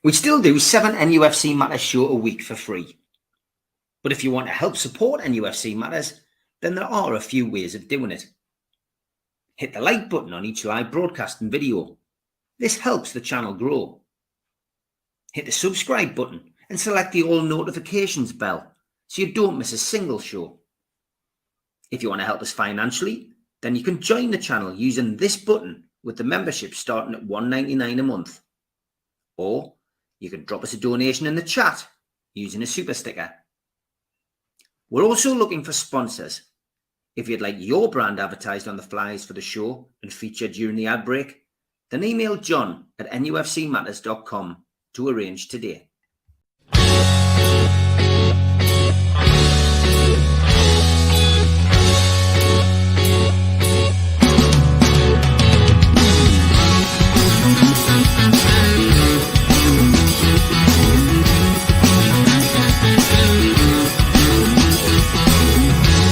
We still do 7 NUFC Matters show a week for free. But if you want to help support NUFC Matters, then there are a few ways of doing it. Hit the like button on each live broadcast and video. This helps the channel grow. Hit the subscribe button and select the all notifications bell so you don't miss a single show. If you want to help us financially, then you can join the channel using this button with the membership starting at $1.99 a month. Or you can drop us a donation in the chat using a super sticker. We're also looking for sponsors. If you'd like your brand advertised on the flyers for the show and featured during the ad break, then email John at nufcmatters.com to arrange today.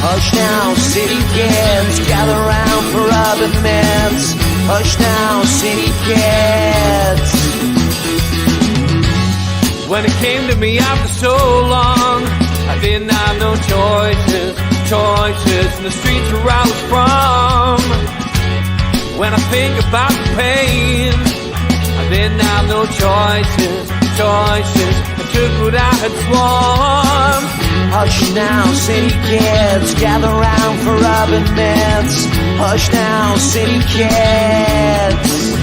Hush now, city kids, gather round for other mints. Hush now, city kids. When it came to me after so long, I didn't have no choices in the streets where I was from. When I think about the pain, I didn't have no choices. I took what I had sworn. Hush now, city kids, gather round for rubbing mints. Hush now, city kids.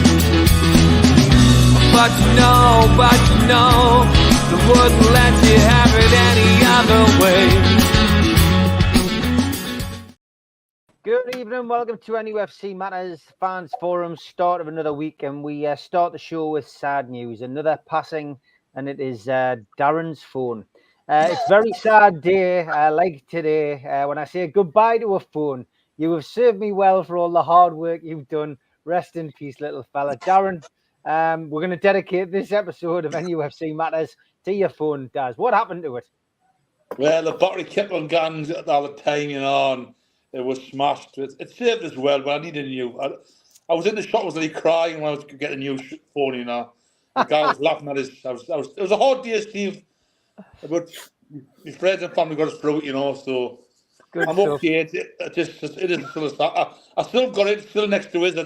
But you know, they wouldn't let you have it any other way. Good evening, welcome to NUFC Matters Fans Forum, start of another week, and we start the show with sad news. Another passing, and it is Darren's phone. It's a very sad day, like today, when I say goodbye to a phone. You have served me well for all the hard work you've done. Rest in peace, little fella. Darren, we're going to dedicate this episode of NUFC Matters to your phone, Daz. What happened to it? Well, the battery kept on going all the time, you know, and it was smashed. It served as well, but I needed a new. I was in the shop, I was really crying when I was getting a new phone, you know. The guy was laughing at us. It was a hard day, Steve. But my friends and family got us through it, you know, so Good I'm stuff. okay. It is still a start. I still got it, still next to it.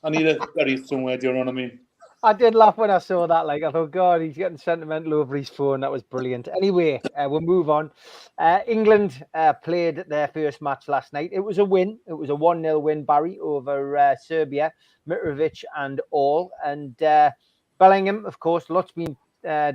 I need to bury it somewhere, do you know what I mean? I did laugh when I saw that. Like, I thought, God, he's getting sentimental over his phone. That was brilliant. Anyway, we'll move on. England played their first match last night. It was a win. It was a 1-0 win, Barry, over Serbia, Mitrovic and all. And Bellingham, of course, lots been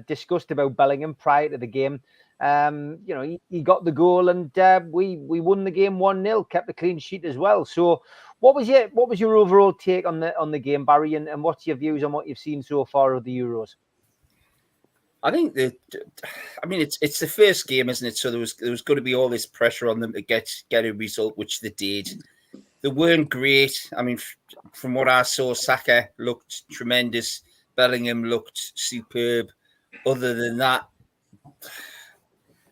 discussed about Bellingham prior to the game. You know, he got the goal, and we won the game 1-0, kept the clean sheet as well. So what was your overall take on the game, Barry, and what's your views on what you've seen so far of the Euros? I think it's the first game, isn't it? So there was going to be all this pressure on them to get a result, which they did. They weren't great. I mean, from what I saw, Saka looked tremendous. Bellingham looked superb. Other than that,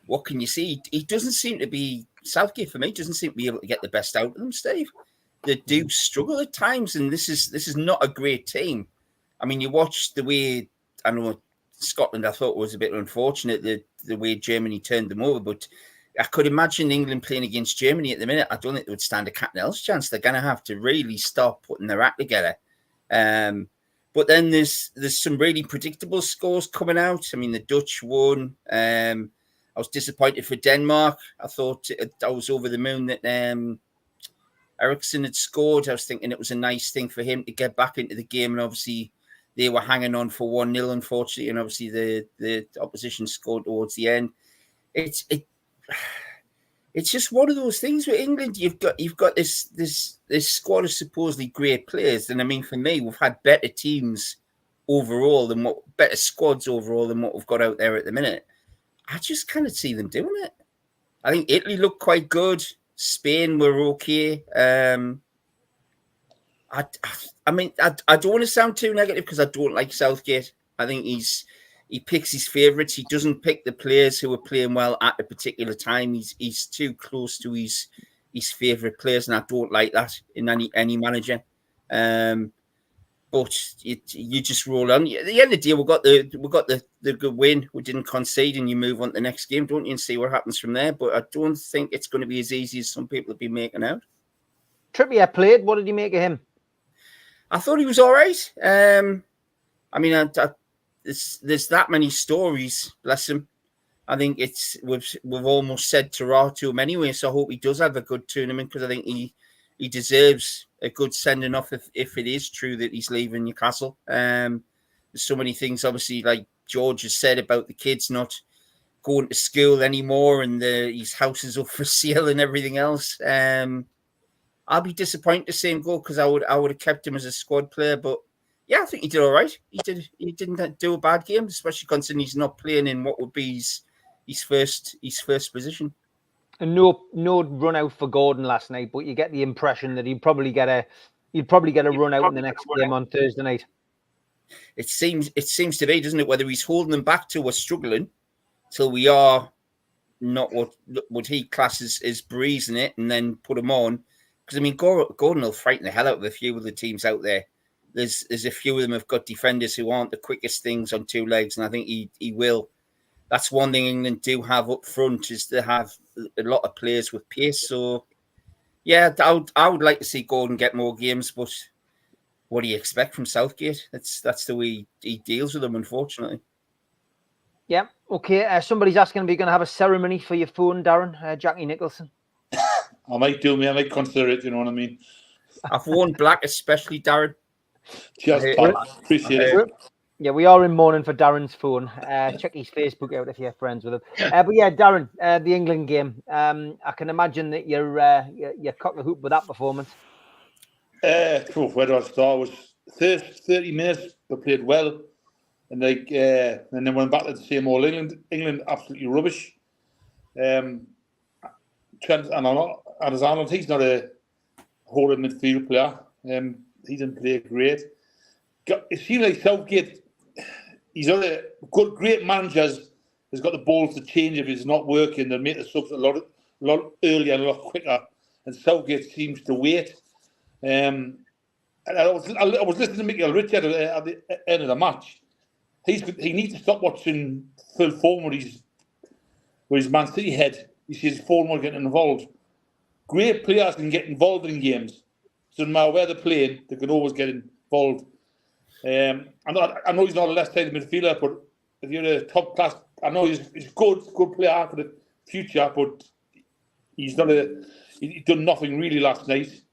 what can you see? He doesn't seem to be, Southgate for me, doesn't seem to be able to get the best out of them, Steve. They do struggle at times, and this is not a great team. I mean, you watch the way, I know Scotland, I thought was a bit unfortunate, the way Germany turned them over, but I could imagine England playing against Germany at the minute. I don't think they would stand a cat and else chance. They're going to have to really start putting their act together. But then there's some really predictable scores coming out. I mean, the Dutch won. I was disappointed for Denmark. I thought I was over the moon that Eriksen had scored. I was thinking it was a nice thing for him to get back into the game. And obviously, they were hanging on for 1-0, unfortunately. And obviously, the opposition scored towards the end. It's just one of those things with England. You've got this squad of supposedly great players, and I mean, for me, we've had better teams overall better squads overall than what we've got out there at the minute. I just cannot see them doing it. I think Italy looked quite good. Spain were okay. I mean, I don't want to sound too negative because I don't like Southgate. I think he picks his favourites. He doesn't pick the players who are playing well at a particular time. He's too close to his favourite players, and I don't like that in any manager. But you just roll on. At the end of the day, we got the good win. We didn't concede, and you move on to the next game, don't you, and see what happens from there. But I don't think it's going to be as easy as some people have been making out. Trippier played. What did you make of him? I thought he was all right. I mean, there's that many stories. Bless him. I think we've almost said ta-ra to him anyway. So I hope he does have a good tournament, because I think he deserves a good sending off if it is true that he's leaving Newcastle. There's so many things, obviously, like George has said about the kids not going to school anymore, and his house is up for sale and everything else. I'll be disappointed to see him go, because I would have kept him as a squad player. But yeah, I think he did all right. He didn't do a bad game, especially considering he's not playing in what would be his first position. And no run out for Gordon last night, but you get the impression that he'd probably get a run out in the next game on Thursday night. It seems to be, doesn't it? Whether he's holding them back till we're struggling, till we are not what he classes as breezing it, and then put him on. Because I mean, Gordon will frighten the hell out of a few of the teams out there. There's a few of them have got defenders who aren't the quickest things on two legs, and I think he will. That's one thing England do have up front, is to have a lot of players with pace. So, yeah, I would like to see Gordon get more games, but what do you expect from Southgate? That's the way he deals with them, unfortunately. Yeah, okay. Somebody's asking if you're going to have a ceremony for your phone, Darren. Jackie Nicholson. I might consider it, you know what I mean? I've worn black especially, Darren. Cheers, pal. Appreciate it. Yeah, we are in mourning for Darren's phone. Check his Facebook out if you're friends with him. But yeah, Darren, the England game. I can imagine that you're cock a hoop with that performance. Where do I start? It was 30 minutes, but played well, and then went back to the same old England. England absolutely rubbish. Trent Alexander-Arnold, he's not a holding midfield player. He didn't play great. It seems like Southgate, he's not a great managers has got the balls to change if it's not working. They'll make the subs a lot earlier and a lot quicker. And Southgate seems to wait. And I was listening to Michael Richard at the end of the match. He needs to stop watching Phil Foden with his Man City head. He says Foden will get involved. Great players can get involved in games. So no matter where they're playing, they can always get involved. I know he's not a left-sided midfielder, but if you're a top class, I know he's good player for the future, but he's not he's done nothing really last night.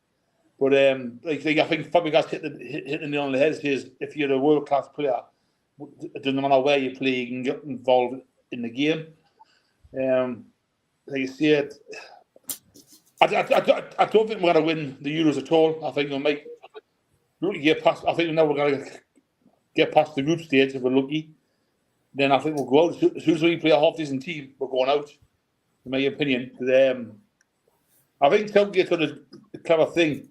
But I think Fabregas hit the nail on the head. Says if you're a world-class player, it doesn't matter where you play, you can get involved in the game. Like I said, I don't think we're going to win the Euros at all. I think we'll make. Get past. I think now we're going to get past the group stage if we're lucky. Then I think we'll go out. As soon as we play a half-decent team, we're going out. In my opinion, I think Southgate's got a clever thing.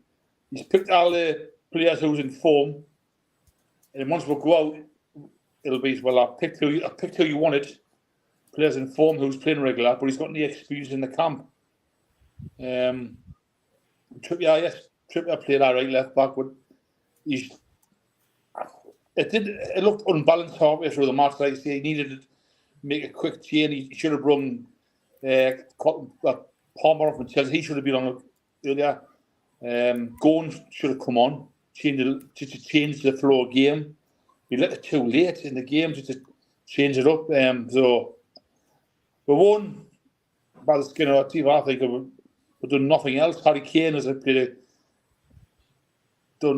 He's picked all the players who's in form, and once we go out, it'll be I picked who you wanted. Players in form who's playing regular, but he's got the experience in the camp. Trippier played all right left back, but it looked unbalanced halfway through the match. Like I say, he needed to make a quick change. He should have run Palmer off from Chelsea. He should have been on earlier. Gordon should have come on, change the flow of game. He let it too late in the game just to change it up. So we won by the skin of our teeth. I think we've done nothing else. Harry Kane has done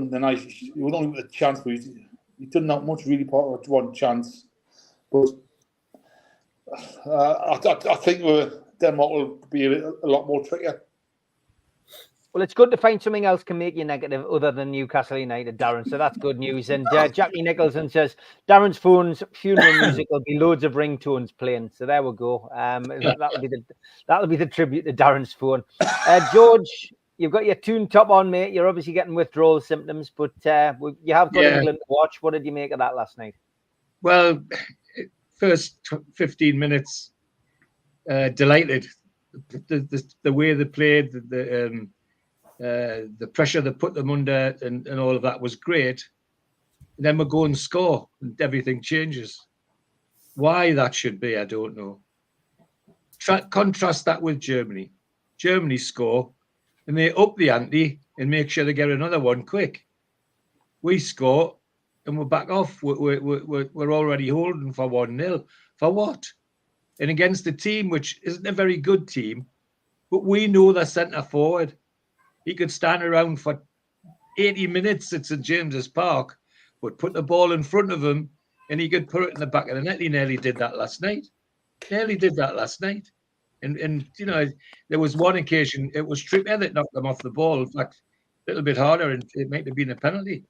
the nice. He was only with a chance, but he's done not much really. Part of one chance, but I think Denmark will be a lot more trickier. Well, it's good to find something else can make you negative other than Newcastle United, Darren. So that's good news. And Jackie Nicholson says Darren's phone's funeral music will be loads of ringtones playing. So there we go. That'll be the tribute to Darren's phone. George, you've got your tune top on, mate. You're obviously getting withdrawal symptoms, but you have got England to watch. What did you make of that last night? Well, first 15 minutes, delighted. The way they played, the pressure they put them under and all of that was great. And then we go and score, and everything changes. Why that should be, I don't know. Contrast that with Germany. Germany score, and they up the ante and make sure they get another one quick. We score, and we're back off. We're already holding for 1-0. For what? And against a team which isn't a very good team, but we know the centre forward. He could stand around for 80 minutes at St James's Park, but put the ball in front of him and he could put it in the back of the net. He nearly did that last night. And you know, there was one occasion, it was Trippier that knocked them off the ball. In fact, a little bit harder, and it might have been a penalty.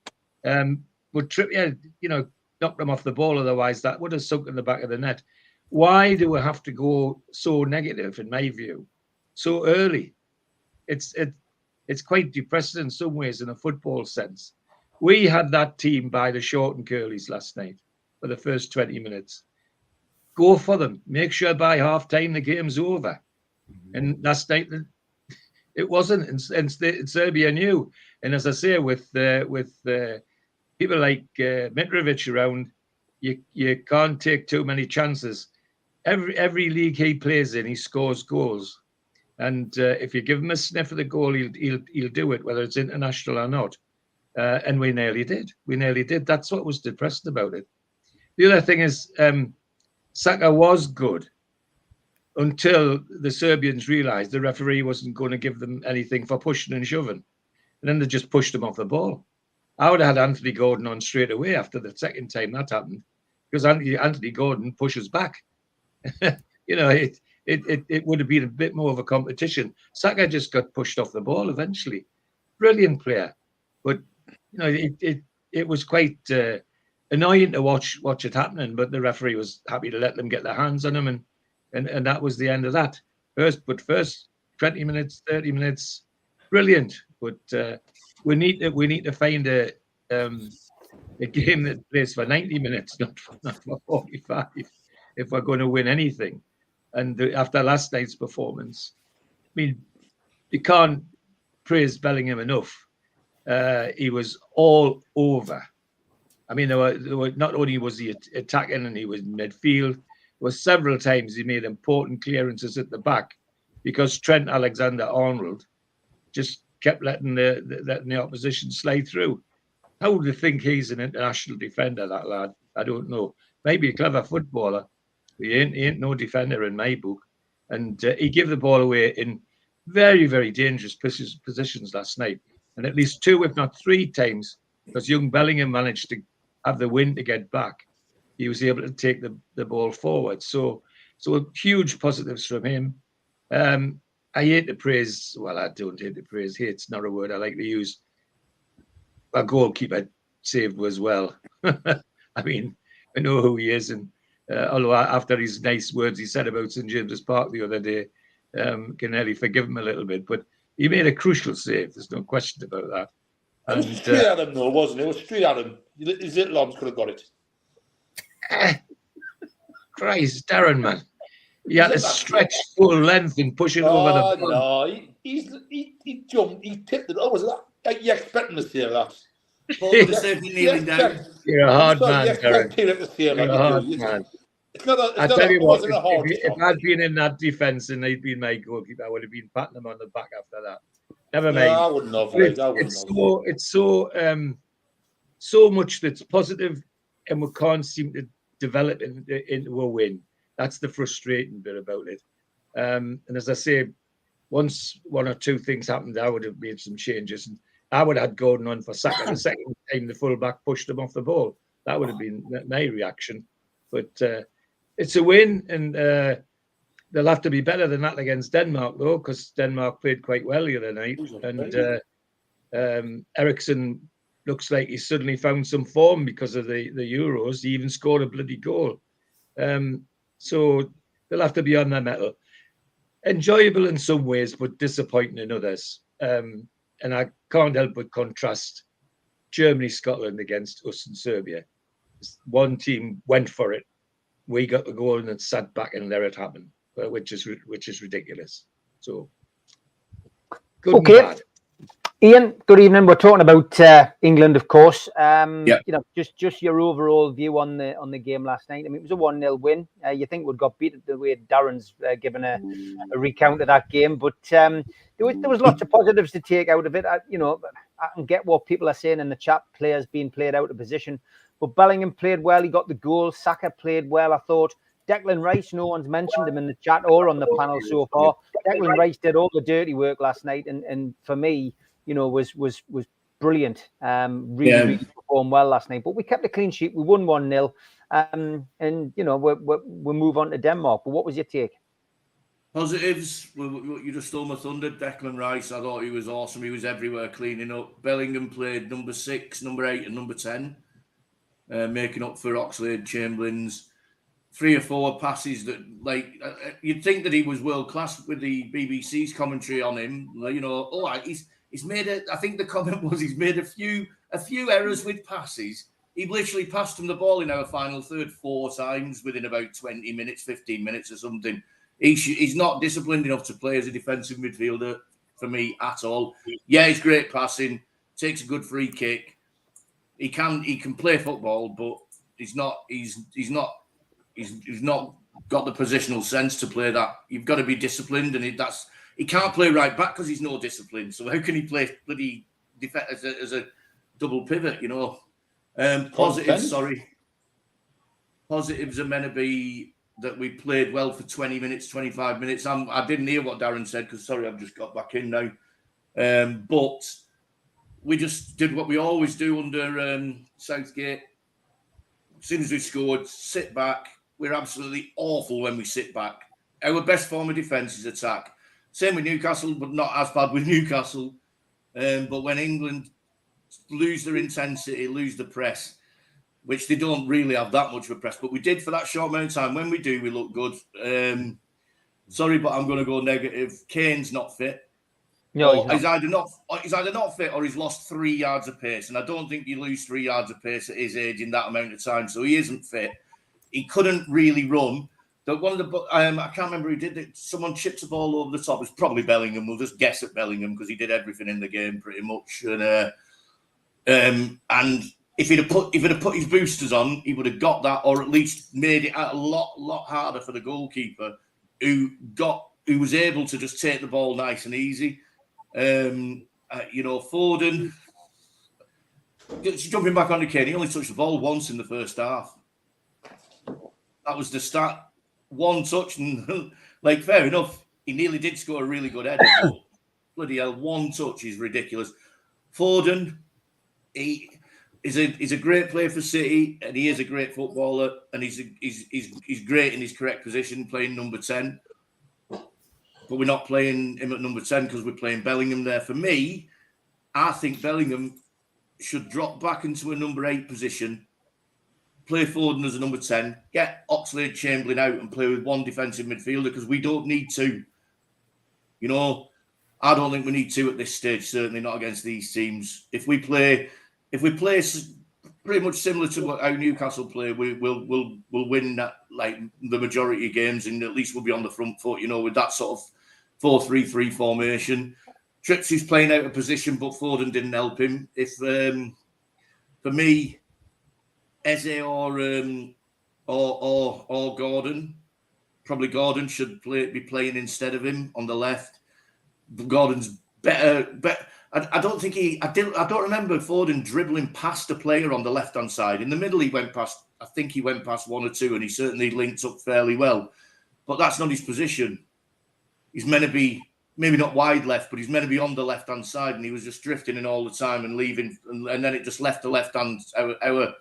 But Trippier, you know, knocked them off the ball. Otherwise, that would have sunk in the back of the net. Why do we have to go so negative, in my view, so early? It's quite depressing in some ways in a football sense. We had that team by the short and curlies last night for the first 20 minutes. Go for them. Make sure by half time the game's over. And last night it wasn't, and Serbia knew. And as I say, with people like Mitrovic around, you can't take too many chances. Every league he plays in, he scores goals. And if you give him a sniff of the goal, he'll do it, whether it's international or not. And we nearly did. That's what was depressing about it. The other thing is, Saka was good until the Serbians realised the referee wasn't going to give them anything for pushing and shoving. And then they just pushed him off the ball. I would have had Anthony Gordon on straight away after the second time that happened, because Anthony Gordon pushes back. You know, it would have been a bit more of a competition. Saka just got pushed off the ball eventually. Brilliant player. But, you know, it was quite annoying to watch it happening, but the referee was happy to let them get their hands on him, and that was the end of that. First 20 minutes, 30 minutes, brilliant. But we need to find a game that plays for 90 minutes, not for 45, if we're going to win anything. And after last night's performance, I mean, you can't praise Bellingham enough. He was all over. I mean, there were not only was he attacking and he was in midfield, there were several times he made important clearances at the back because Trent Alexander-Arnold just kept letting the opposition slide through. How would you think he's an international defender, that lad? I don't know. Maybe a clever footballer. He ain't no defender in my book. And he gave the ball away in very, very dangerous positions last night. And at least 2, if not 3 times, because young Bellingham managed to have the wind to get back, he was able to take the ball forward. So huge positives from him. I hate to praise, well, I don't hate to praise, hate's not a word I like to use. Our goalkeeper saved as well. I mean, I know who he is, and although after his nice words he said about St James's Park the other day, can nearly forgive him a little bit, but he made a crucial save. There's no question about that. It was straight at him, though, wasn't it? It was straight at him. His little arms could have got it. Christ, Darren, man. He had to stretch full length and push it over the ball. No, he jumped, he tipped it. Oh, was that? You expect him to save that? You're a hard man, Darren. You're a hard man. I tell you what, if I'd been in that defence and he'd been my goalkeeper, I would have been patting him on the back after that. Never mind. No, I wouldn't have. It's so much that's positive, and we can't seem to develop into a win. That's the frustrating bit about it. And as I say, once 1 or 2 things happened, I would have made some changes, and I would have had Gordon on for Saka the second time the fullback pushed him off the ball. That would have been my reaction. But it's a win, and they'll have to be better than that against Denmark, though, because Denmark played quite well the other night. And Eriksson looks like he's suddenly found some form because of the Euros. He even scored a bloody goal. So they'll have to be on their mettle. Enjoyable in some ways, but disappointing in others. And I can't help but contrast Germany, Scotland against us and Serbia. One team went for it. We got the goal and then sat back and let it happen, which is ridiculous. So good and bad. Ian, good evening. We're talking about England, of course. Yeah. You know, just your overall view on the game last night. I mean, it was a 1-0 win. You think we'd got beat the way Darren's given a recount of that game, but there was lots of positives to take out of it. You know, I can get what people are saying in the chat. Players being played out of position, but Bellingham played well. He got the goal. Saka played well, I thought. Declan Rice, no one's mentioned him in the chat or on the panel so far. Declan Rice did all the dirty work last night, and for me, you know, was brilliant. Really performed well last night. But we kept a clean sheet. We won 1-0, and you know, we move on to Denmark. But what was your take? Positives. You just stole my thunder. Declan Rice. I thought he was awesome. He was everywhere cleaning up. Bellingham played number 6, number 8, and number 10, making up for Oxlade-Chamberlain's 3 or 4 passes that, like, you'd think that he was world class with the BBC's commentary on him. You know, he's made it. I think the comment was he's made a few errors with passes. He literally passed him the ball in our final third 4 times within about 20 minutes, 15 minutes or something. He's not disciplined enough to play as a defensive midfielder for me at all. Yeah, he's great passing, takes a good free kick. He can play football, but he's not got the positional sense to play that. You've got to be disciplined, and he can't play right back because he's no discipline. So how can he play bloody defense as a double pivot? You know, positives are meant to be that we played well for 20 minutes, 25 minutes. I didn't hear what Darren said because I've just got back in now. But we just did what we always do under Southgate. As soon as we scored, sit back. We're absolutely awful when we sit back. Our best form of defence is attack. Same with Newcastle, but not as bad with Newcastle. But when England lose their intensity, lose the press, which they don't really have that much of a press, but we did for that short amount of time. When we do, we look good. Sorry, but I'm going to go negative. Kane's not fit. No, he's either not fit or he's lost 3 yards of pace. And I don't think you lose 3 yards of pace at his age in that amount of time. So he isn't fit. He couldn't really run. One of the I can't remember who did it. Someone chipped the ball over the top. It's probably Bellingham. We'll just guess at Bellingham because he did everything in the game pretty much. And if he'd have put his boosters on, he would have got that, or at least made it a lot harder for the goalkeeper, who was able to just take the ball nice and easy. You know, Foden, jumping back on the Kane, he only touched the ball once in the first half. That was the start. One touch, and like, fair enough, he nearly did score a really good header. But bloody hell, one touch is ridiculous. Foden, he's a great player for City, and he is a great footballer, and he's great in his correct position, playing number 10. But we're not playing him at number 10 because we're playing Bellingham there. For me, I think Bellingham should drop back into a number 8 position, play Foden as a number 10, get Oxlade-Chamberlain out and play with one defensive midfielder because we don't need 2. You know, I don't think we need 2 at this stage, certainly not against these teams. If we play pretty much similar to how Newcastle play, we'll win that, like, the majority of games, and at least we'll be on the front foot, you know, with that sort of 4-3-3 formation. Tripsy's playing out of position, but Foden didn't help him. If for me, Eze or Gordon, probably Gordon should be playing instead of him on the left. Gordon's better. I don't remember Foden dribbling past a player on the left-hand side. In the middle, he went past 1 or 2, and he certainly linked up fairly well. But that's not his position. He's meant to be, maybe not wide left, but he's meant to be on the left-hand side, and he was just drifting in all the time and leaving, and then it just left the left-hand, our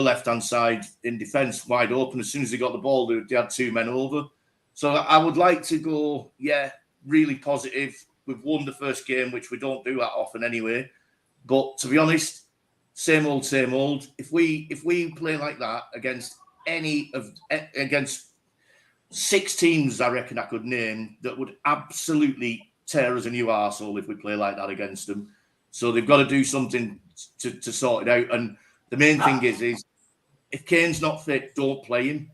left-hand side in defence wide open. As soon as they got the ball, they had 2 men over. So I would like to go, really positive. We've won the first game, which we don't do that often anyway. But to be honest, same old. If we play like that against against 6 teams, I reckon I could name that would absolutely tear us a new arsehole if we play like that against them. So they've got to do something to sort it out. And the main thing is if Kane's not fit, don't play him.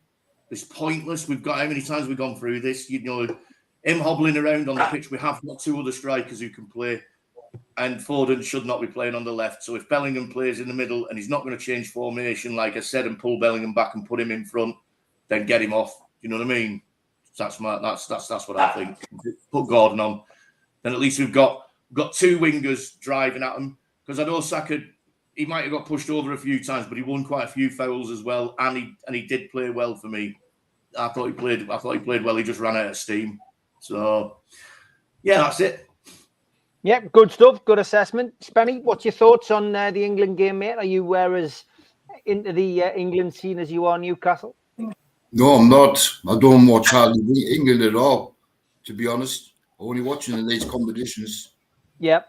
It's pointless. How many times we've gone through this? You know, him hobbling around on the pitch. We have got 2 other strikers who can play. and Foden should not be playing on the left. So if Bellingham plays in the middle and he's not going to change formation, like I said, and pull Bellingham back and put him in front, then get him off. You know what I mean? That's what I think. Put Gordon on, then at least we've got two wingers driving at him. Because I know Saka, he might have got pushed over a few times, but he won quite a few fouls as well, and he did play well for me. I thought he played well. He just ran out of steam. So yeah, that's it. Yeah, good stuff. Good assessment. Spenny, what's your thoughts on the England game, mate? Are you as into the England scene as you are Newcastle? No, I'm not. I don't watch hardly England at all, to be honest. I'm only watching in these competitions. Yep.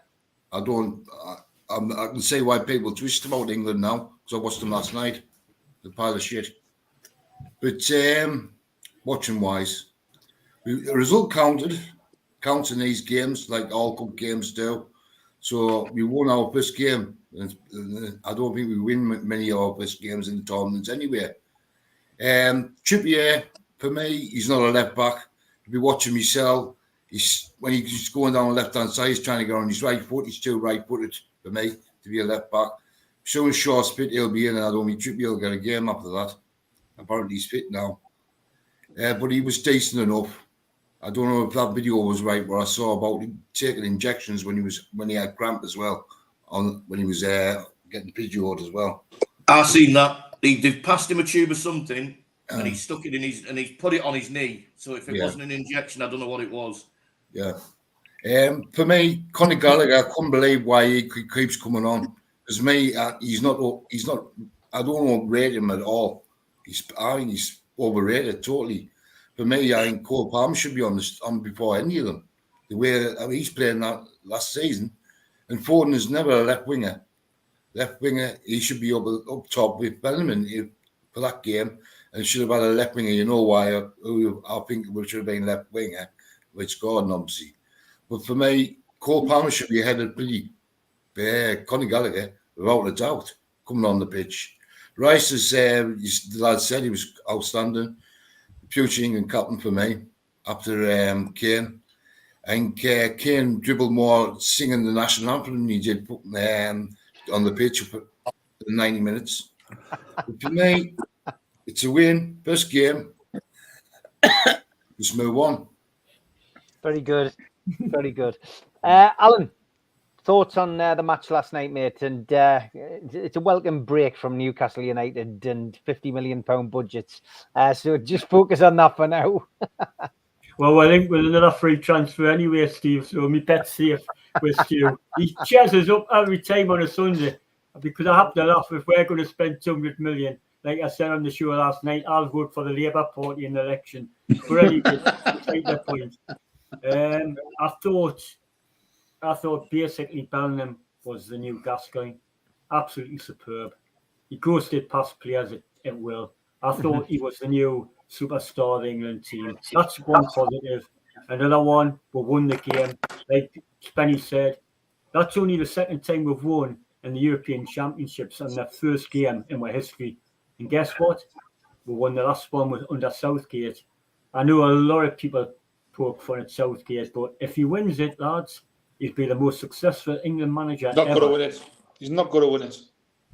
I can say why people twist about England now, because I watched them last night. The pile of shit. But watching-wise, the result counts in these games, like all cup games do. So we won our first game. And I don't think we win many of our first games in the tournaments anyway. Trippier, for me, he's not a left back. I'll be watching myself. When he's going down the left-hand side, he's trying to get on his right foot. He's too right-footed for me to be a left back. So as Shaw's fit, he'll be in, and I don't think Trippier will get a game after that. Apparently he's fit now. But he was decent enough. I don't know if that video was right where I saw about him taking injections when he had cramp as well, when he was getting physioed as well. I've seen that. They've passed him a tube or something, and he stuck it in and he's put it on his knee. So if it wasn't an injection, I don't know what it was. Yeah. For me, Conor Gallagher, I couldn't believe why he keeps coming on. Because me, he's not. I don't rate him at all. I think he's overrated totally. For me, I think Cole Palmer should be on before any of them. The way he's playing that last season, and Foden is never a left winger. Left winger, he should be up top with Bellingham for that game, and should have had a left winger. You know why? I think it should have been left winger, which Gordon obviously. But for me, Cole Palmer should be ahead of Conor Gallagher without a doubt coming on the pitch. Rice, as the lad said, he was outstanding. Future England captain for me after Kane. And Kane dribbled more singing the national anthem than he did on the pitch for 90 minutes. But for me, it's a win. First game. Just move on. Very good. Very good. Alan, thoughts on the match last night, mate? And it's a welcome break from Newcastle United and £50 million budgets. So just focus on that for now. Well, I think with another free transfer anyway, Steve. So my bet's safe with Stu. He cheers up every time on a Sunday because I have to laugh. If we're going to spend 200 million, like I said on the show last night, I'll vote for the Labour Party in the election. But anyway, beside the point. I thought basically Bellingham was the new Gascoigne. Absolutely superb. He ghosted past players at will. I thought he was the new superstar of the England team. That's one positive. Another one, we won the game. Like Spenny said, that's only the second time we've won in the European Championships and the first game in our history. And guess what? We won the last one under Southgate. I know a lot of people poke fun at Southgate, but if he wins it, lads, he'd be the most successful England manager ever. Not going to win it. He's not going to win it.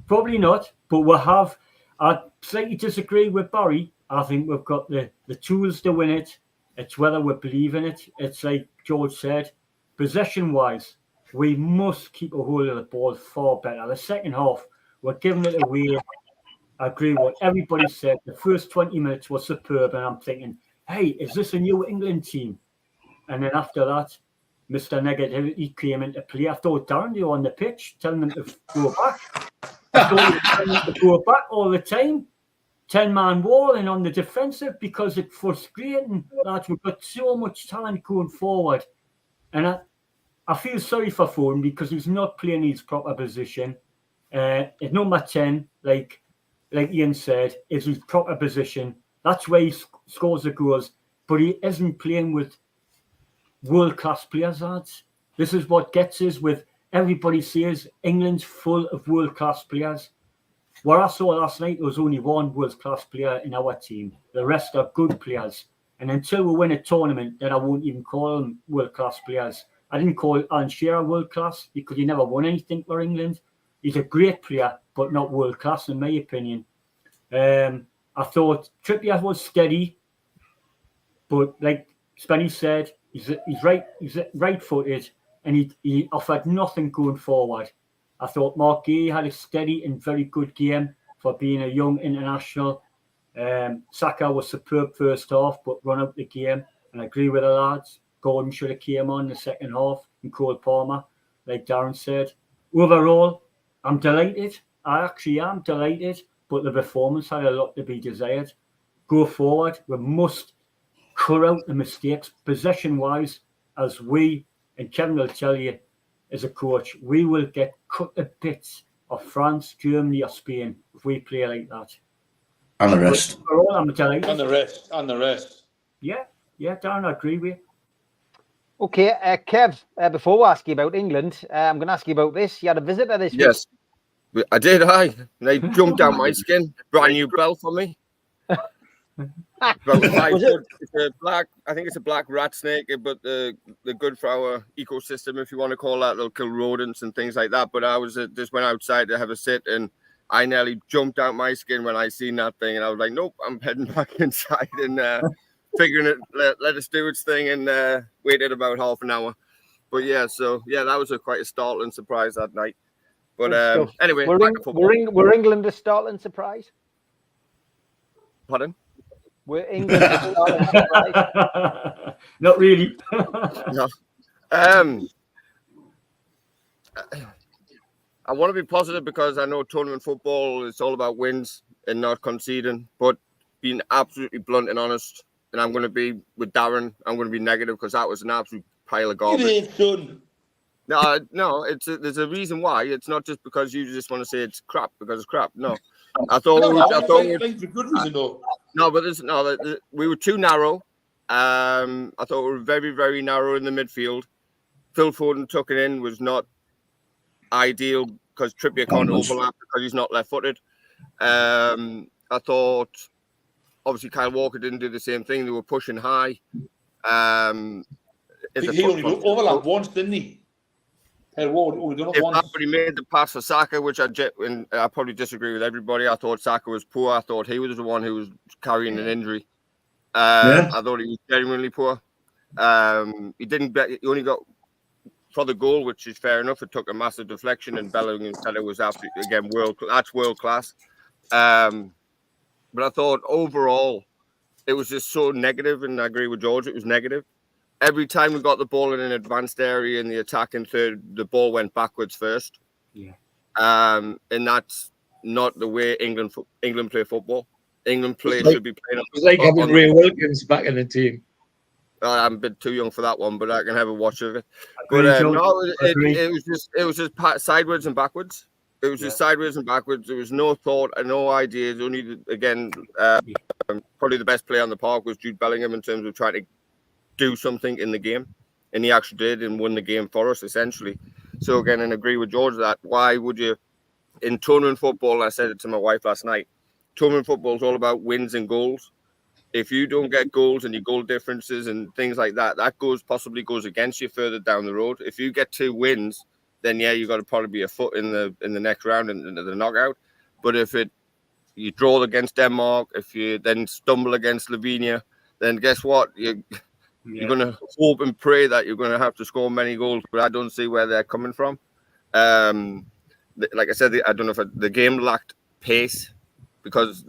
Probably not, but we'll have... I slightly disagree with Barry. I think we've got the tools to win it. It's whether we believe in it. It's like George said, possession-wise, we must keep a hold of the ball far better. The second half, we're giving it away. I agree with what everybody said. The first 20 minutes was superb, and I'm thinking, hey, is this a new England team? And then after that, Mr. Negativity came into play. I thought Darren, you were on the pitch, telling them to go back. I thought you were telling them to go back all the time. 10-man wall and on the defensive because it's frustrating. Lads, we've got so much talent going forward. And I feel sorry for Foden because he's not playing his proper position. At number 10, like Ian said, is his proper position. That's where he scores the goals. But he isn't playing with world-class players, lads. This is what gets us with everybody says England's full of world-class players. What I saw last night, there was only one world-class player in our team. The rest are good players. And until we win a tournament, then I won't even call them world-class players. I didn't call Alan Shearer world class because he never won anything for England. He's a great player, but not world class in my opinion. I thought Trippier was steady, but like Spenny said, he's right-footed, and he offered nothing going forward. I thought Mark Gay had a steady and very good game for being a young international. Saka was superb first half, but run out the game. And I agree with the lads. Gordon should have came on in the second half, and Cole Palmer, like Darren said. Overall, I'm delighted. I actually am delighted, but the performance had a lot to be desired. Go forward. We must cut out the mistakes possession-wise, as we, and Kevin will tell you, as a coach, we will get cut to bits of France, Germany, or Spain if we play like that. And the rest. Overall, I'm delighted. And the rest. Yeah, Darren, I agree with you. Okay, Kev, before we ask you about England, I'm going to ask you about this. You had a visitor this week. Yes, I did. They jumped out my skin. Brand new belt for me. About 5 foot. It's a black. I think it's a black rat snake, but they're good for our ecosystem, if you want to call that. They'll kill rodents and things like that. But I was just went outside to have a sit, and I nearly jumped out my skin when I seen that thing, and I was like, nope, I'm heading back inside and figuring it. Let it do its thing, and waited about half an hour. But yeah, that was quite a startling surprise that night. But anyway, were England a startling surprise? Pardon? Were England a startling surprise? Not really. No. I want to be positive because I know tournament football is all about wins and not conceding, but being absolutely blunt and honest, and I'm going to be with Darren, I'm going to be negative because that was an absolute pile of garbage. No, there's a reason why. It's not just because you just want to say it's crap because it's crap. No, we were too narrow. I thought we were very, very narrow in the midfield. Phil Foden tucking in was not ideal because Trippier can't overlap because he's not left-footed. I thought obviously Kyle Walker didn't do the same thing. They were pushing high. He only overlapped once, didn't he? But he made the pass for Saka, which I probably disagree with everybody. I thought Saka was poor. I thought he was the one who was carrying an injury. I thought he was genuinely poor. He only got for the goal, which is fair enough. It took a massive deflection, and Bellingham said it was absolutely again world class. But I thought overall it was just so negative, and I agree with George. It was negative. Every time we got the ball in an advanced area in the attacking third, the ball went backwards first. Yeah. And that's not the way England play football. England should be playing. It was like having Ray Wilkins back in the team. I'm a bit too young for that one, but I can have a watch of it. But it was just sideways and backwards. It was just sideways and backwards. There was no thought and no ideas. Only again, probably the best player on the park was Jude Bellingham in terms of trying to do something in the game, and he actually did and won the game for us essentially. So again, and agree with George that why would you in tournament football? And I said it to my wife last night. Tournament football is all about wins and goals. If you don't get goals and your goal differences and things like that, that possibly goes against you further down the road. If you get 2 wins, then you got to probably be a foot in the next round in the knockout. But if you draw against Denmark, if you then stumble against Slovenia, then guess what? You're going to hope and pray that you're going to have to score many goals, but I don't see where they're coming from. Like I said, I don't know if the game lacked pace because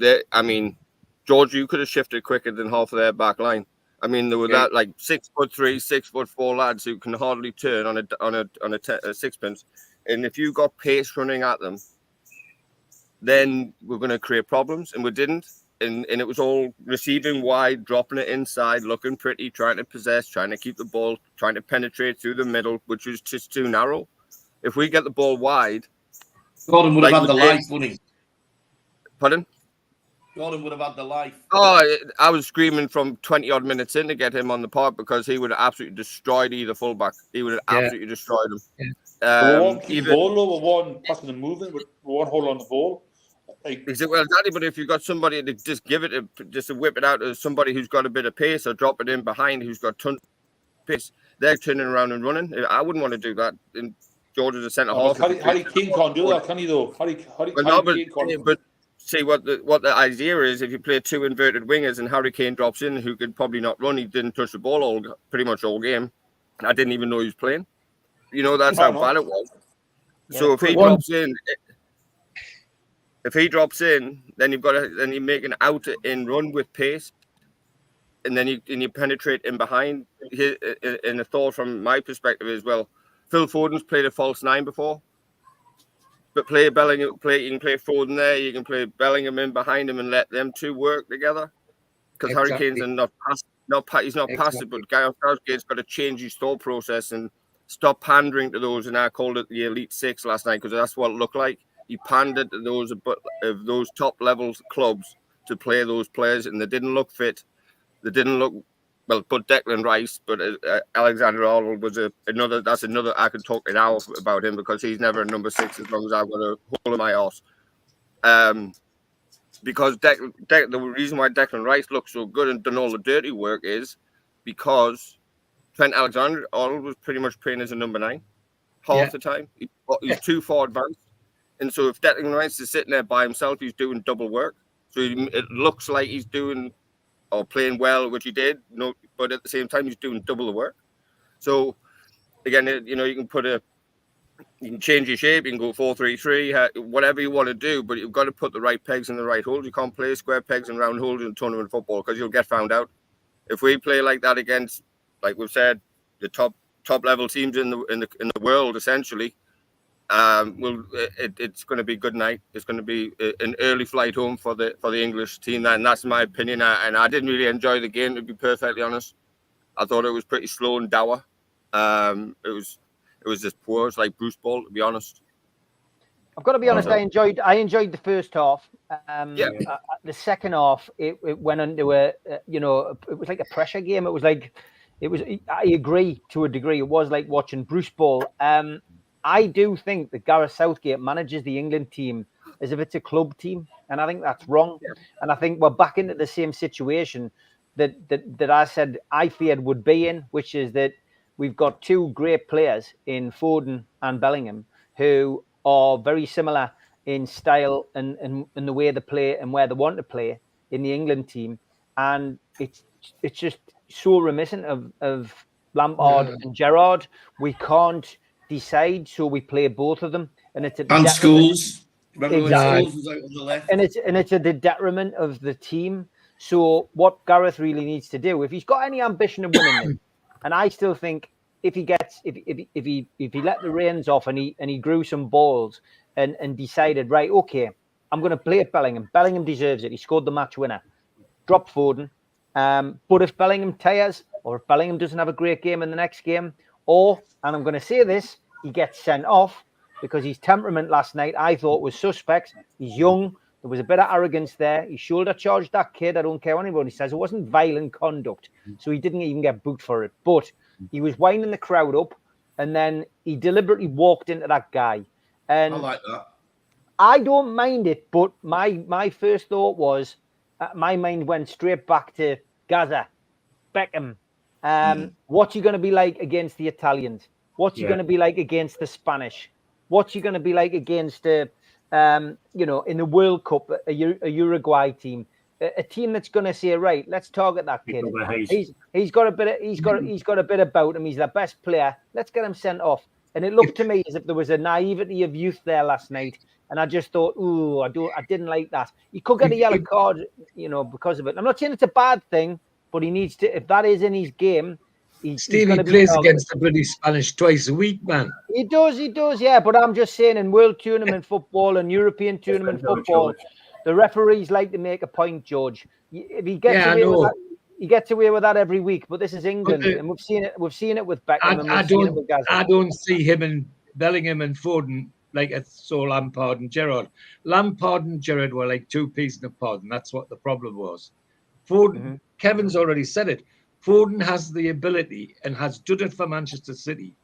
George, you could have shifted quicker than half of their back line. I mean, there were that like 6'3", 6'4" lads who can hardly turn on a sixpence, and if you got pace running at them, then we're going to create problems, and we didn't. And it was all receiving wide, dropping it inside, looking pretty, trying to possess, trying to keep the ball, trying to penetrate through the middle, which was just too narrow. If we get the ball wide, Gordon would have had the life, wouldn't he? Pardon? Gordon would have had the life. Oh, I was screaming from 20-odd minutes in to get him on the park because he would have absolutely destroyed either fullback. He would have absolutely destroyed him. One passing and moving, with one hold on the ball. Well, exactly, but if you've got somebody to just give it, just to whip it out to somebody who's got a bit of pace or drop it in behind who's got tons of pace, they're turning around and running. I wouldn't want to do that. And George is a centre half. Harry Kane can't do that, can he? Though Harry Kane can't. But see what the idea is. If you play two inverted wingers and Harry Kane drops in, who could probably not run, he didn't touch the ball pretty much all game. I didn't even know he was playing. You know, that's how bad it was. Yeah, so if he drops in, then you make an out in run with pace, and then you penetrate in behind. In a thought from my perspective as well, Phil Foden's played a false 9 before, but you can play Foden there, you can play Bellingham in behind him and let them two work together. Because Harry Kane's he's not passive, but Gareth Southgate's got to change his thought process and stop pandering to those. And I called it the Elite Six last night because that's what it looked like. He pandered to those top levels clubs to play those players, and they didn't look fit. They didn't look well. But Declan Rice, but Alexander-Arnold was another. That's another. I could talk an hour about him because he's never a number 6 as long as I've got a hole in my arse. Because the reason why Declan Rice looks so good and done all the dirty work is because Trent Alexander-Arnold was pretty much playing as a number 9 half the time. He's too far advanced. And so if Declan Rice is sitting there by himself, he's doing double work. So it looks like he's doing or playing well, which he did. No, but at the same time, he's doing double the work. So again, you can change your shape. You can go 4-3-3, whatever you want to do. But you've got to put the right pegs in the right holes. You can't play square pegs and round holes in tournament football because you'll get found out. If we play like that against, like we've said, the top level teams in the world, essentially. It's going to be good night. It's going to be an early flight home for the English team, and that's my opinion. And I didn't really enjoy the game, to be perfectly honest. I thought it was pretty slow and dour. It was just poor. It's like Bruce Ball, to be honest. I've got to be honest. I enjoyed the first half. The second half, it went into it was like a pressure game. I agree to a degree. It was like watching Bruce Ball. I do think that Gareth Southgate manages the England team as if it's a club team, and I think that's wrong. Yeah. And I think we're back into the same situation that I said I feared would be in, which is that we've got two great players in Foden and Bellingham who are very similar in style and the way they play and where they want to play in the England team, and it's just so reminiscent of Lampard and Gerrard. We can't decide, so we play both of them, and it's Scholes. Remember when Scholes was out on the left? And it's at the detriment of the team. So what Gareth really needs to do, if he's got any ambition of winning it, and I still think if he let the reins off and he grew some balls and decided, right, okay, I'm going to play at Bellingham. Bellingham deserves it. He scored the match winner. Drop Foden. But if Bellingham tires, or if Bellingham doesn't have a great game in the next game, and I'm going to say this, he gets sent off because his temperament last night, I thought, was suspect. He's young. There was a bit of arrogance there. He shoulder charged that kid. I don't care what anybody says. It wasn't violent conduct. So he didn't even get booked for it. But he was winding the crowd up, and then he deliberately walked into that guy. And I like that. I don't mind it, but my first thought was, my mind went straight back to Gaza, Beckham. What's he going to be like against the Italians? What's he going to be like against the Spanish? What's he going to be like against in the World Cup, a Uruguay team, a team that's going to say, right, let's target that kid. He's got a bit about him. He's the best player. Let's get him sent off. And it looked to me as if there was a naivety of youth there last night. And I just thought, I didn't like that. He could get a yellow card, because of it. I'm not saying it's a bad thing. But he needs to, if that is in his game, Stevie plays against the British Spanish twice a week, man. He does, yeah. But I'm just saying, in World Tournament football and European Tournament football, the referees like to make a point, George. If he gets away with that, he gets away with that every week. But this is England, and we've seen it with Beckham. I don't see him and Bellingham and Foden like it's so Lampard and Gerrard. Lampard and Gerrard were like two peas in a pod, and that's what the problem was. Foden, Kevin's already said it. Foden has the ability and has done it for Manchester City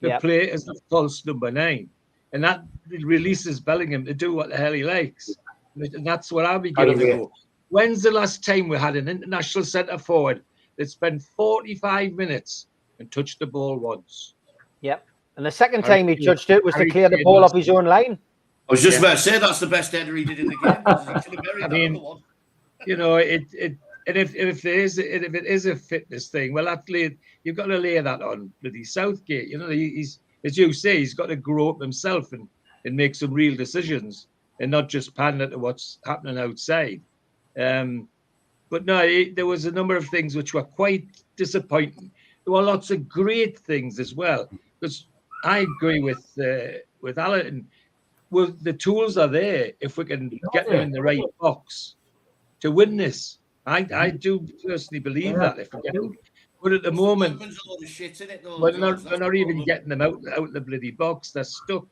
to play as the false number 9. And that releases Bellingham to do what the hell he likes. And that's what I'll be getting to go. When's the last time we had an international centre forward that spent 45 minutes and touched the ball once. Yep. And the second Harry time he Kane- touched it was to Harry clear the Kane ball was- off his own line. I was just Yeah. about to say that's the best header he did in the game. He should have buried I that mean, other one. You know, and if it is a fitness thing, well, actually, you've got to lay that on bloody Southgate. You know, he's, as you say, he's got to grow up himself and make some real decisions and not just pander to what's happening outside. But no, there was a number of things which were quite disappointing. There were lots of great things as well. Because I agree with Alan. Well, the tools are there if we can get them in the right box to win this. I do personally believe that if we get them. But at the moment, There's a lot of shit in it, though, we're George. not, even getting them out the bloody box. They're stuck.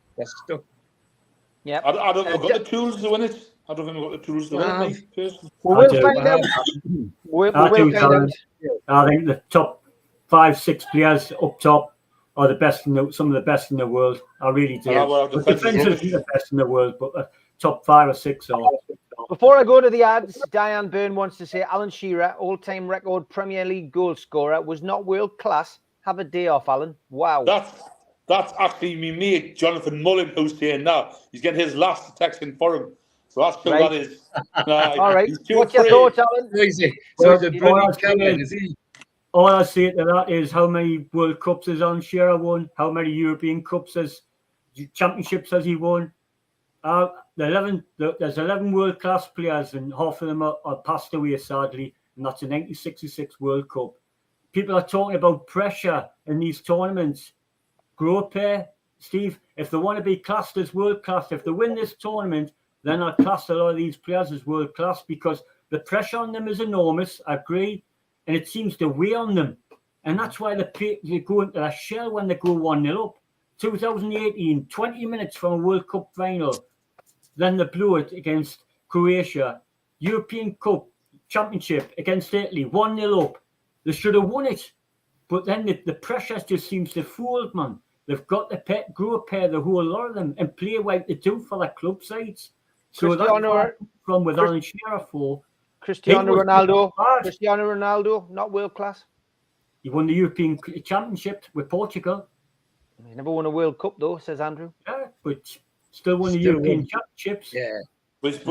Yeah. I don't think we've got the tools to win it. I don't think we've got the tools to win it, mate, personally. We'll find out. We'll find out. I think the top 5-6 players up top are the best some of the best in the world. I really do. But defensively the best in the world, but the top 5 or 6 are. Before I go to the ads, Diane Byrne wants to say Alan Shearer, all-time record Premier League goal scorer, was not world class. Have a day off, Alan. Wow. That's actually me mate, Jonathan Mullen, who's saying that. He's getting his last text in for him. So that's who that is. All right. What's your thoughts, Alan? All I say to that is how many World Cups has Alan Shearer won? How many European Cups championships has he won? There's 11 world-class players and half of them are passed away, sadly, and that's a 1966 World Cup. People are talking about pressure in these tournaments. Grow up here, Steve. If they want to be classed as world-class, if they win this tournament, then I'll class a lot of these players as world-class because the pressure on them is enormous, I agree, and it seems to weigh on them. And that's why they go into a shell when they go 1-0 up. 2018, 20 minutes from a World Cup final. Then they blew it against Croatia. European Cup Championship against Italy, 1-0 up. They should have won it. But then the pressure just seems to fold, man. They've got to grow up here, the whole lot of them, and play like they do for their club sides. So that's from with Alan Shearer for. Cristiano Ronaldo, not world class. He won the European Championship with Portugal. He never won a World Cup, though, says Andrew. Yeah, but still won the European Championships. Yeah. But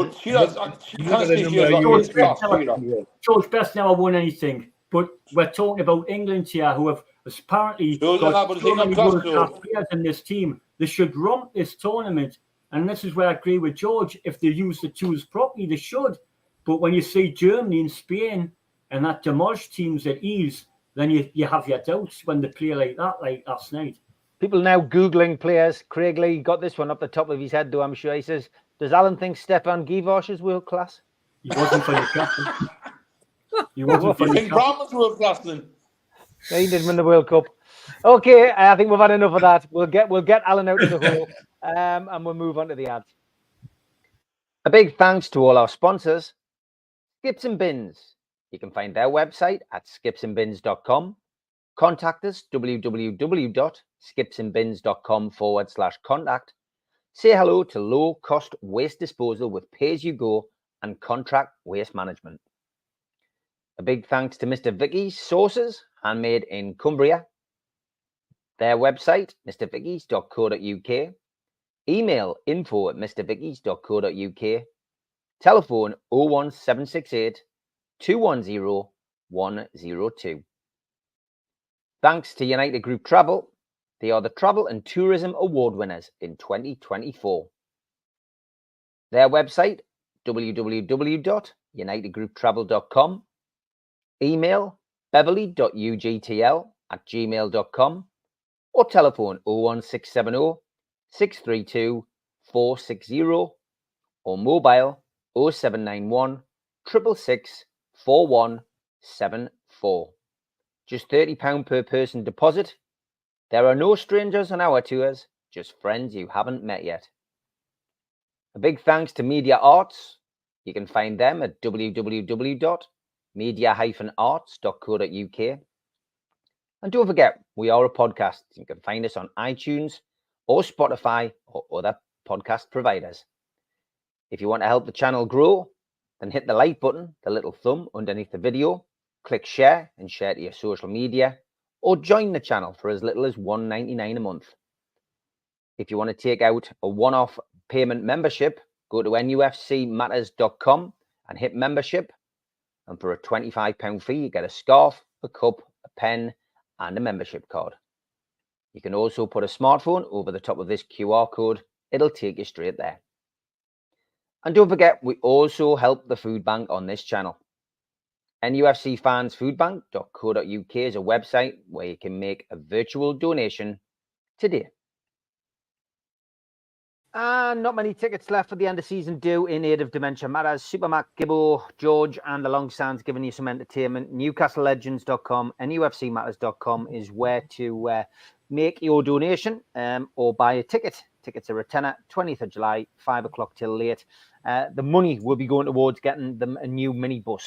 George Best never won anything. But we're talking about England here, who have apparently got so many world-class players in this team. They should romp this tournament. And this is where I agree with George. If they use the tools properly, they should. But when you see Germany and Spain and that demolish teams at ease, then you have your doubts when they play like that, like last night. People now Googling players. Craig Lee got this one up the top of his head, though, I'm sure. He says, does Alan think Stefan Givosh is world class? He wasn't for Newcastle. You think Brahman's world class then? He did win the World Cup. Okay, I think we've had enough of that. We'll get Alan out of the hole and we'll move on to the ads. A big thanks to all our sponsors. Skips and Bins. You can find their website at skipsandbins.com. Contact us, www.skipsandbins.com/contact. Say hello to low-cost waste disposal with pay-as-you-go and contract waste management. A big thanks to Mr. Vicky's Sauces, handmade in Cumbria. Their website, mrvickies.co.uk. Email info@mrvickies.co.uk. Telephone 01768 210 102. Thanks to United Group Travel. They are the Travel and Tourism Award winners in 2024. Their website, www.unitedgrouptravel.com. Email beverly.ugtl@gmail.com or telephone 01670 632 460 or mobile 0791 666 4174. Just £30 per person deposit. There are no strangers on our tours, just friends you haven't met yet. A big thanks to Media Arts. You can find them at www.media-arts.co.uk. And don't forget, we are a podcast. You can find us on iTunes or Spotify or other podcast providers. If you want to help the channel grow, then hit the like button, the little thumb underneath the video, click share and share to your social media, or join the channel for as little as $1.99 a month. If you want to take out a one-off payment membership, go to nufcmatters.com and hit membership. And for a £25 fee, you get a scarf, a cup, a pen, and a membership card. You can also put a smartphone over the top of this QR code. It'll take you straight there. And don't forget, we also help the food bank on this channel. nufcfansfoodbank.co.uk is a website where you can make a virtual donation today. And not many tickets left for the end of season due in aid of Dementia Matters. Supermac, Gibbo, George, and the Long Sands giving you some entertainment. NewcastleLegends.com and nufcmatters.com is where to make your donation or buy a ticket. Tickets are a tenner, 20th of July, 5 o'clock till late. The money will be going towards getting them a new minibus.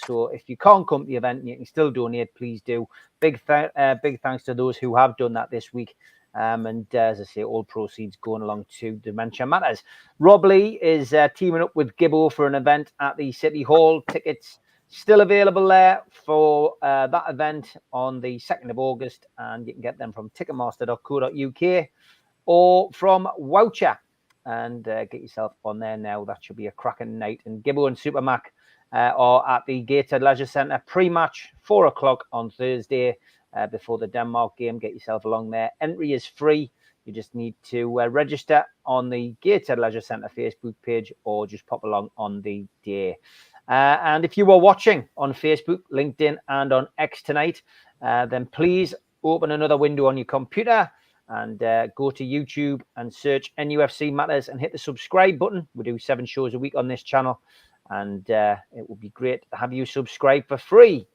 So if you can't come to the event, you can still donate. Please do. Big thanks to those who have done that this week. And as I say, all proceeds going along to Dementia Matters. Rob Lee is teaming up with Gibbo for an event at the City Hall. Tickets still available there for that event on the 2nd of August. And you can get them from ticketmaster.co.uk or from Woucher. And get yourself on there now. That should be a cracking night. And Gibbo and Supermac are at the Gated Leisure Centre pre-match, 4 o'clock on Thursday. Before the Denmark game, get yourself along there. Entry is free. You just need to register on the Gated Leisure Centre Facebook page or just pop along on the day. And if you were watching on Facebook, LinkedIn, and on X tonight, then please open another window on your computer and go to YouTube and search NUFC Matters and hit the subscribe button. We do 7 shows a week on this channel, and it would be great to have you subscribe for free.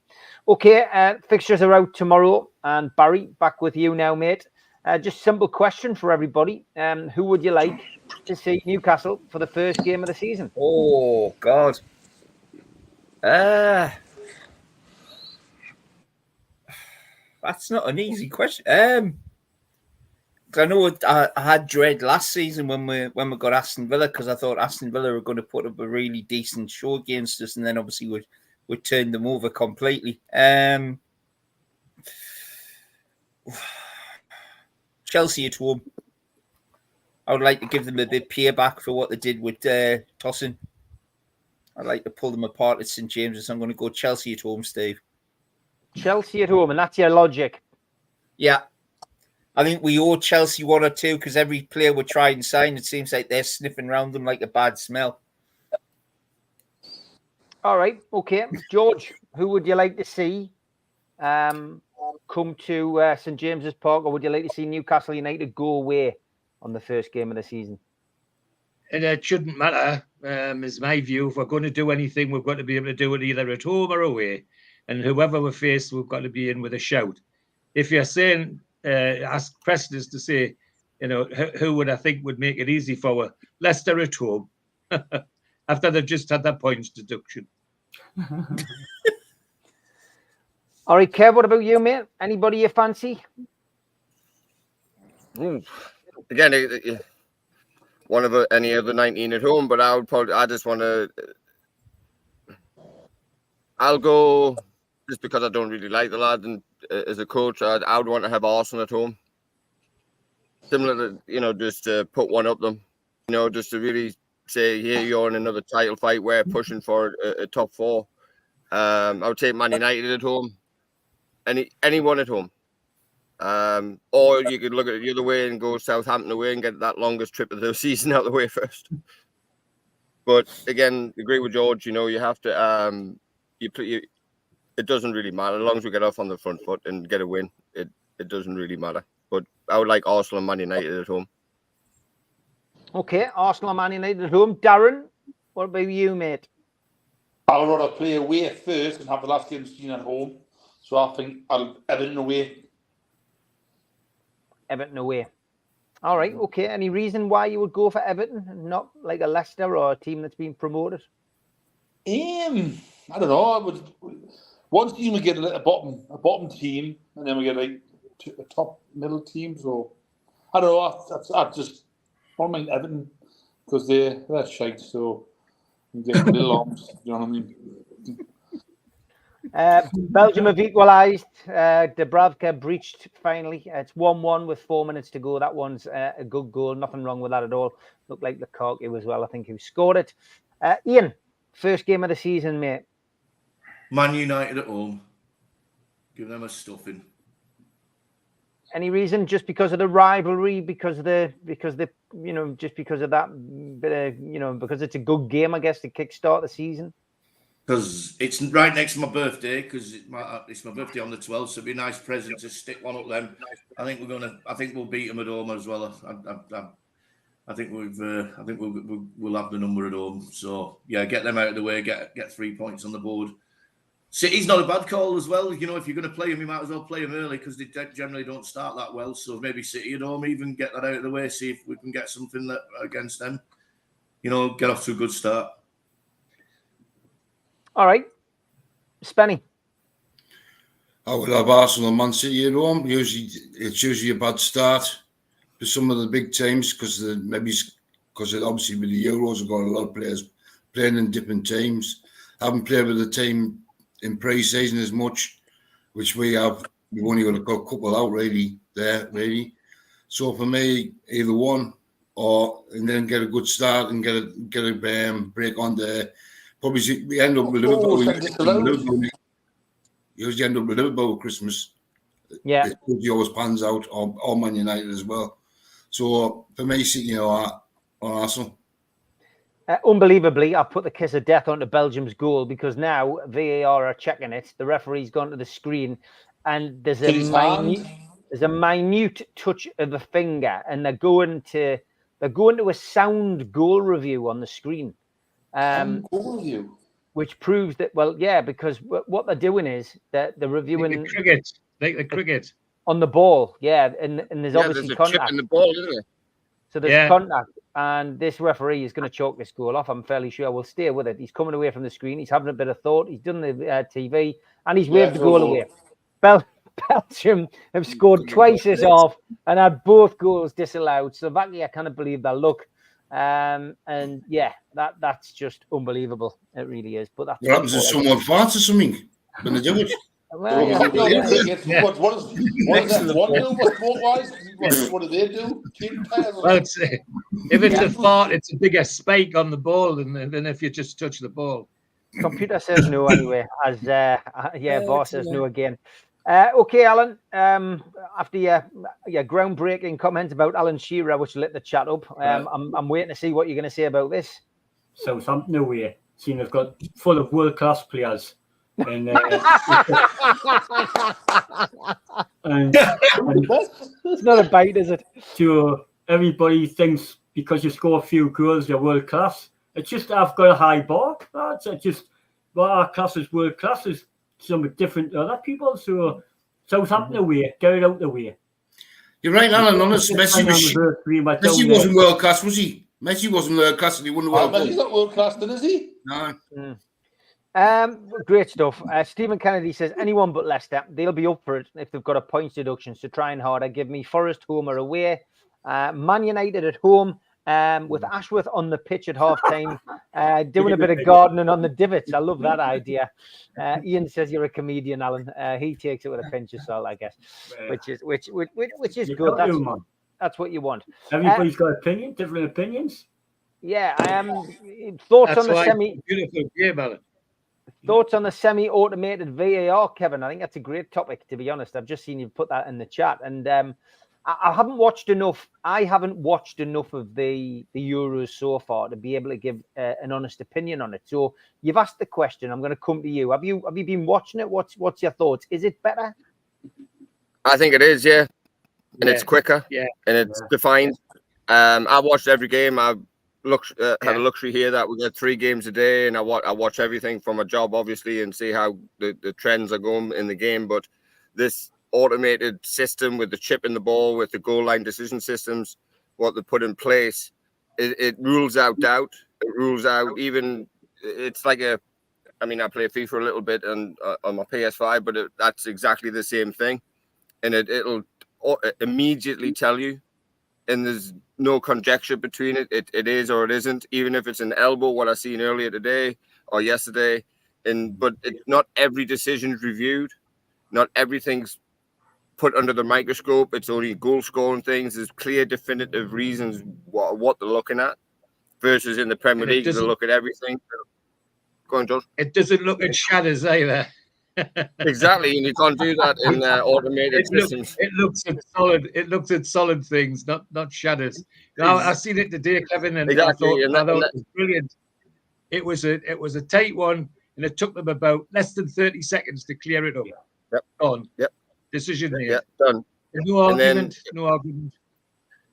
Okay, fixtures are out tomorrow, and Barry, back with you now, mate. Just simple question for everybody. Who would you like to see Newcastle for the first game of the season? Oh, God. That's not an easy question. I know I had dread last season when we got Aston Villa, because I thought Aston Villa were going to put up a really decent show against us, and then obviously we turned them over completely. Chelsea at home. I would like to give them a bit payback for what they did with Tosin. I'd like to pull them apart at St James's. So I'm going to go Chelsea at home, Steve. Chelsea at home, and that's your logic. Yeah. I think we owe Chelsea 1 or 2 because every player we try and sign, it seems like they're sniffing around them like a bad smell. All right, okay. George, who would you like to see come to St James's Park, or would you like to see Newcastle United go away on the first game of the season? And it shouldn't matter, is my view. If we're going to do anything, we've got to be able to do it either at home or away. And whoever we face, we've got to be in with a shout. If you're saying, ask questions to say, who would I think would make it easy for us? Leicester at home. After they've just had that points deduction. All right, Kev, what about you, mate? Anybody you fancy? Again, one of any of the 19 at home, but I'll go, just because I don't really like the lad, and as a coach, I would want to have Arsenal at home. Similar to, just to put one up them, just to really say, here you're in another title fight, we're pushing for a top 4. I would take Man United at home. Anyone at home. Or you could look at it the other way and go Southampton away and get that longest trip of the season out of the way first. But again, agree with George, you have to it doesn't really matter. As long as we get off on the front foot and get a win, it doesn't really matter. But I would like Arsenal and Man United at home. Okay, Arsenal and Man United at home. Darren, what about you, mate? I would rather play away first and have the last game seen at home. So I think I'll Everton away. Everton away. All right, okay. Any reason why you would go for Everton and not like a Leicester or a team that's been promoted? I don't know. One team would get a bottom team, and then we get like a top middle team. So I don't know. I just don't mind Everton because they're shite. So you get little arms. You know what I mean? Belgium have equalised. Dubravka breached finally. It's 1-1 with 4 minutes to go. That one's a good goal. Nothing wrong with that at all. Looked like Lukaku as well, I think, who scored it. Ian, first game of the season, mate. Man United at home. Give them a stuffing. Any reason? Just because of the rivalry? Because of the just because of that bit of, because it's a good game, I guess, to kickstart the season. Because it's right next to my birthday. Because it's my birthday on the 12th, so it'd be a nice present to stick one up them. I think we'll beat them at home as well. I think we'll have the number at home. So yeah, get them out of the way. Get 3 points on the board. City's not a bad call as well. If you're going to play them, you might as well play them early because they generally don't start that well. So maybe City at home, even get that out of the way. See if we can get something against them. Get off to a good start. All right, Spenny. I would have Arsenal and Man City at home. It's usually a bad start for some of the big teams because obviously with the Euros have got a lot of players playing in different teams. Haven't played with the team in pre-season as much, which we have. We've only got a couple out really. So for me, either one and then get a good start and get a break on there. Probably we end up with Liverpool. You usually end up with Liverpool at Christmas. Yeah. It always pans out, or Man United as well. So for me, City on Arsenal. Unbelievably, I've put the kiss of death onto Belgium's goal because now VAR are checking it. The referee's gone to the screen, and there's a minute touch of a finger, and they're going to a sound goal review on the screen. Goal review. Which proves that, because what they're doing is that they're reviewing like the cricket on the ball, and there's obviously there's a contact. chip in the ball, isn't there? So there's contact, and this referee is going to chalk this goal off. I'm fairly sure. We'll stay with it. He's coming away from the screen. He's having a bit of thought. He's done the TV, and he's waved the goal away. Belgium have scored twice as off and had both goals disallowed. Slovakia can't believe their luck. That's just unbelievable. It really is. But that's what happens if someone farts or something when they do it. What does that one do? What do they do? Well, if it's a fart, it's a bigger spike on the ball than if you just touch the ball. Computer says no anyway. As boss says no again. Okay, Alan. After your groundbreaking comment about Alan Shearer, which lit the chat up, I'm waiting to see what you're going to say about this. Southampton away. Team have got full of world-class players. And it's not a bite, is it? So everybody thinks because you score a few goals, you're world class. It's just I've got a high bar. That's just what our class is world class is something different to other people. So Southampton away, get it out the way. You're right, Alan. Honest, Messi wasn't world class, was he? Messi wasn't world class, and he wouldn't world class. He's not world class, then, is he? No. Great stuff. Stephen Kennedy says anyone but Leicester, they'll be up for it if they've got a points deduction. So trying harder. Give me Forest home or away. Man United at home with Ashworth on the pitch at half time, doing a bit of gardening on the divots. I love that idea. Ian says you're a comedian, Alan. He takes it with a pinch of salt, I guess, which is good. That's what you want. Everybody's got different opinions. Yeah. Thoughts on the semi. Beautiful game, Alan. Thoughts on the semi-automated VAR, Kevin? I think that's a great topic, to be honest. I've just seen you put that in the chat, and I haven't watched enough. I haven't watched enough of the Euros so far to be able to give an honest opinion on it. So you've asked the question. I'm going to come to you. Have you been watching it? What's your thoughts? Is it better? I think it is, and it's quicker, and it's defined. I watched every game. I've had a luxury here that we get 3 games a day, and I watch everything from a job, obviously, and see how the trends are going in the game. But this automated system with the chip in the ball, with the goal line decision systems, what they put in place, it rules out doubt. It rules out even. It's like I play FIFA a little bit on my PS5, but that's exactly the same thing, and it'll immediately tell you. And there's no conjecture between it. It is or it isn't. Even if it's an elbow, what I seen earlier today or yesterday, but not every decision's reviewed. Not everything's put under the microscope. It's only goal scoring things. There's clear, definitive reasons what they're looking at. Versus in the Premier League, they look at everything. Go on, Josh. It doesn't look at shadows either. Exactly, and you can't do that in automated systems. It looks at solid things, not shadows. Now I seen it today, Kevin, and exactly. I thought it was brilliant. It was a tight one, and it took them about less than 30 seconds to clear it up. Yep. On. Yep. Decision made. Yep. Done. No argument. No argument.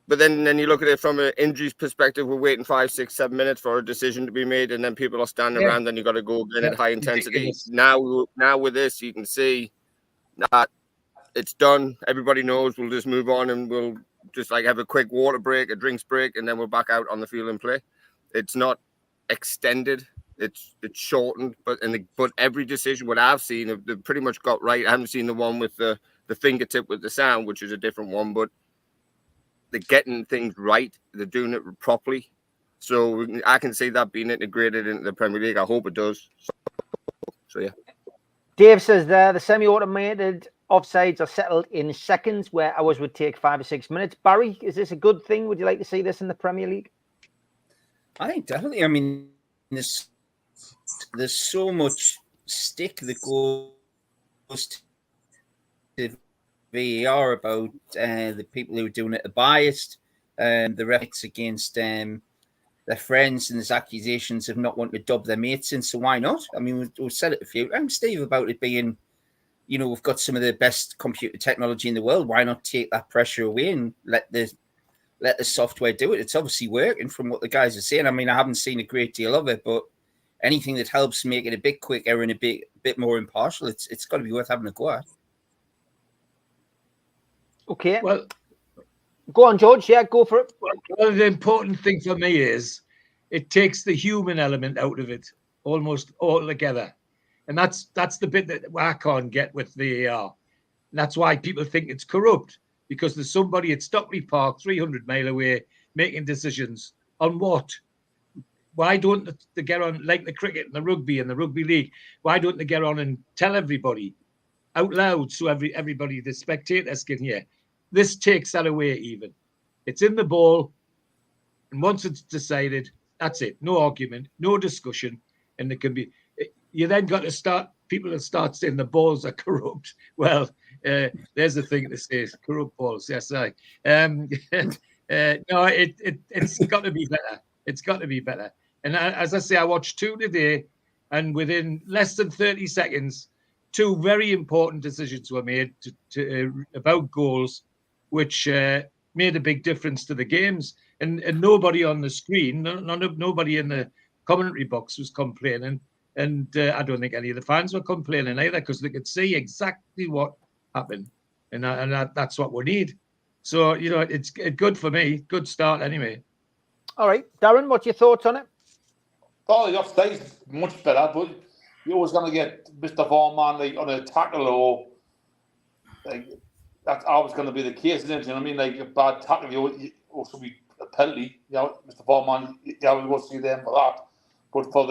But then you look at it from an injuries perspective. We're waiting 5, 6, 7 minutes for a decision to be made, and then people are standing around. Then you got to go again at high intensity. Now with this, you can see that it's done. Everybody knows. We'll just move on, and we'll just like have a quick water break, a drinks break, and then we're back out on the field and play. It's not extended. It's shortened. But every decision, what I've seen, they've pretty much got right. I haven't seen the one with the fingertip with the sound, which is a different one, but they're getting things right. They're doing it properly. So I can see that being integrated into the Premier League. I hope it does. So yeah. Dave says there, the semi-automated offsides are settled in seconds, where ours would take 5 or 6 minutes. Barry, is this a good thing? Would you like to see this in the Premier League? I think definitely. I mean, there's so much stick that goes to VAR about the people who are doing it are biased, the refs against their friends, and there's accusations of not wanting to dub their mates in. So why not? I mean, we've said it a few times, Steve, about it being, we've got some of the best computer technology in the world. Why not take that pressure away and let the software do it? It's obviously working from what the guys are saying. I mean, I haven't seen a great deal of it, but anything that helps make it a bit quicker and a bit more impartial, it's got to be worth having a go at. Okay. Well, go on, George. Yeah, go for it. Well, the important thing for me is it takes the human element out of it almost altogether. And that's the bit that I can't get with VAR. And that's why people think it's corrupt, because there's somebody at Stockley Park, 300 mile away, making decisions on what? Why don't they get on, like the cricket and the rugby and the rugby league, why don't they get on and tell everybody out loud so everybody, the spectators, can hear? This takes that away even. It's in the ball, and once it's decided, that's it. No argument, no discussion, and there can be... You then got to start... People that start saying the balls are corrupt. Well, there's the thing that says corrupt balls. Yes, no, it's got to be better. It's got to be better. And as I say, I watched 2 today, and within less than 30 seconds, 2 very important decisions were made about goals, which made a big difference to the games. And nobody on the screen, nobody in the commentary box was complaining. And I don't think any of the fans were complaining either, because they could see exactly what happened. And that's what we need. So, it's good for me. Good start anyway. All right. Darren, what's your thoughts on it? Oh, the offside is much better, but you're always going to get Mr. Vorman on a tackle, or that's always going to be the case, isn't it? You know what I mean? Like a bad tackle, you also be a penalty. Mr. Vorman, we will see them for that. But for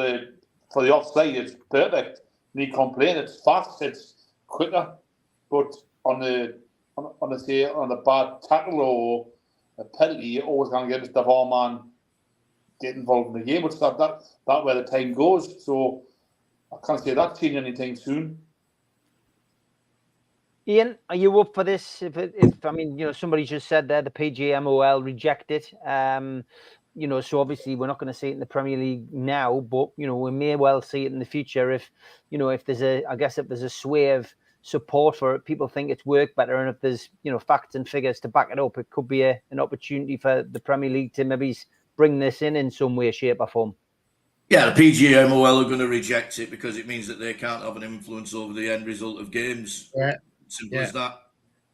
the offside, it's perfect. No complain. It's fast. It's quicker. But on the bad tackle or a penalty, you're always going to get Mr. Vorman get involved in the game. But that's where the time goes. So I can't see that changing anytime soon. Ian, are you up for this? If I mean, somebody just said there the PGMOL reject it. So obviously we're not going to see it in the Premier League now, but we may well see it in the future if there's a sway of support for it, people think it's worked better, and if there's facts and figures to back it up, it could be an opportunity for the Premier League to maybe bring this in some way, shape, or form. Yeah, the PGMOL are going to reject it because it means that they can't have an influence over the end result of games. Yeah. Simple as that.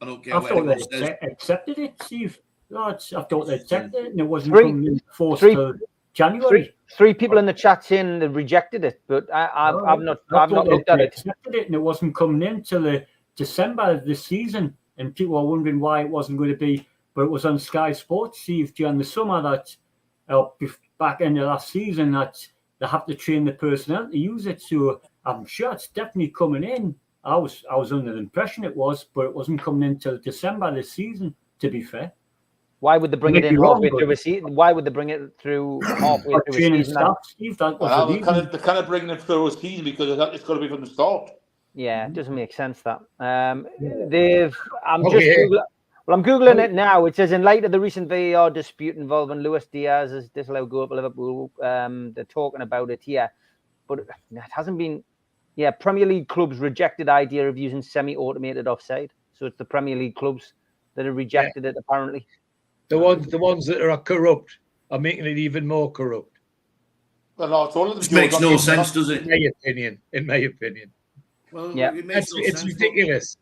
I don't care. I thought they accepted it, Steve. I thought they accepted it, and it wasn't coming forced to January. Three people in the chat saying they rejected it, but I've not looked at it. Accepted it, and it wasn't coming in till the December of this season, and people are wondering why it wasn't going to be. But it was on Sky Sports, Steve, during the summer that back in the last season that they have to train the personnel to use it. So I'm sure it's definitely coming in. I was under the impression it was, but it wasn't coming in until December this season, to be fair. Why would they bring it in halfway through a season? Why would they bring it through halfway through a season? Staff, Steve, that was the reason. They're kind of bringing it through a season because it's got to be from the start. Yeah, it doesn't make sense that. I'm Googling it now. It says, in light of the recent VAR dispute involving Luis Diaz's disallowed goal for Liverpool, they're talking about it here. But it hasn't been... Yeah, Premier League clubs rejected idea of using semi-automated offside. So it's the Premier League clubs that have rejected it, apparently. The ones that are corrupt are making it even more corrupt. Well, no, it's all of them. Which makes no sense, does it? In my opinion. Well, yeah, it's ridiculous.